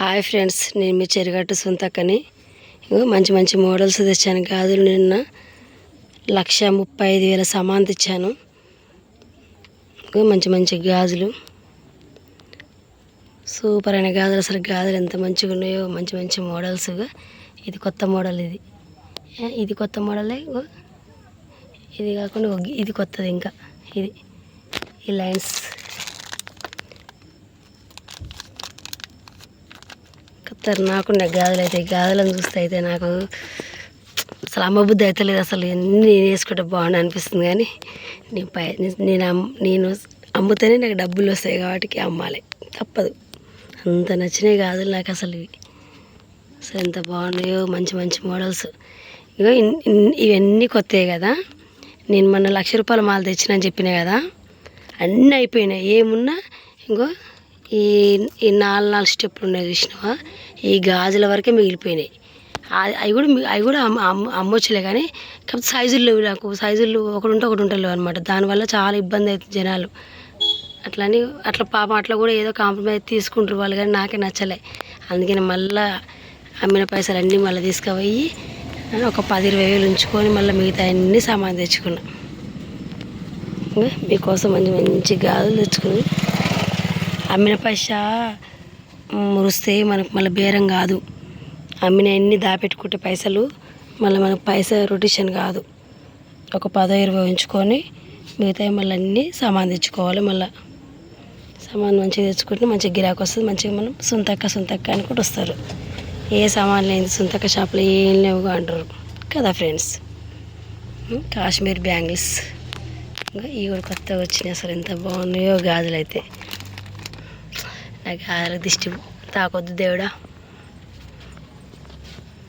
Hi friends, నేను మీ చెరుగట్టు సుంతక్కని. మంచి మంచి మోడల్స్ తెచ్చాను. గాజులు నిన్న 1,35,000 సమాన్ తెచ్చాను. మంచి మంచి గాజులు, సూపర్ అయిన గాజులు. అసలు గాజులు ఎంత మంచిగా ఉన్నాయో, మంచి మంచి మోడల్స్. ఇది కొత్త మోడల్, ఇది కొత్త మోడలే. ఇది కాకుండా ఇది కొత్తది. ఇంకా ఇది ఈ లైన్స్ నాకున్న గాజులు అయితే, గాజులను చూస్తే అయితే నాకు అసలు అమ్మబుద్ధి అయితే లేదు. అసలు ఎన్ని నేను వేసుకుంటే బాగుండు అనిపిస్తుంది. కానీ నేను అమ్ముతేనే నాకు డబ్బులు వస్తాయి కాబట్టి అమ్మాలి, తప్పదు. అంత నచ్చినాయి గాజులు నాకు అసలు. అసలు ఎంత బాగున్నాయో, మంచి మంచి మోడల్స్. ఇవన్నీ కొత్తవి కదా. నేను మొన్న 1,00,000 రూపాయల మాల తెచ్చినని చెప్పినా కదా, అన్నీ అయిపోయినాయి. ఏమున్నా ఇంకో ఈ 4 స్టెప్పులు ఉన్నాయి చూసినావా, ఈ గాజుల వరకే మిగిలిపోయినాయి. అవి కూడా అమ్మొచ్చులే. కానీ కాకపోతే సైజులు లేవు నాకు. సైజులు ఒకటి ఉంటలేవు అనమాట. దానివల్ల చాలా ఇబ్బంది అవుతుంది జనాలు. అట్లా పాపం అట్లా కూడా ఏదో కాంప్రమైజ్ తీసుకుంటారు వాళ్ళు. కానీ నాకే నచ్చలే. అందుకని మళ్ళీ అమ్మిన పైసలు అన్నీ మళ్ళీ తీసుకుపోయి ఒక 10-20 ఉంచుకొని మళ్ళీ మిగతా అన్నీ సామాన్ తెచ్చుకున్నా. మీకోసం మంచి మంచి గాజులు తెచ్చుకుని, అమ్మిన పైసా మురిస్తే మనకు మళ్ళీ బేరం కాదు. అమ్మిన అన్నీ దాపెట్టుకుంటే పైసలు మళ్ళీ మనకు పైసా రొటేషన్ కాదు. ఒక 10-20 ఉంచుకొని మిగతా మళ్ళీ అన్నీ సామాన్ తెచ్చుకోవాలి. మళ్ళీ సామాన్ మంచిగా తెచ్చుకుంటే మంచిగా గిరాకు వస్తుంది. మంచిగా మనం సుంతక్క అనుకుంటూ వస్తారు. ఏ సామాన్ లేని సుంతక్క షాప్లో ఏం లేవుగా అంటారు కదా ఫ్రెండ్స్. కాశ్మీర్ బ్యాంగిల్స్ ఇవి కూడా కొత్తగా వచ్చినాయి. అసలు ఎంత బాగున్నాయో గాజులు అయితే. నాకు గాజుల దిష్టి తాకొద్దు దేవుడా.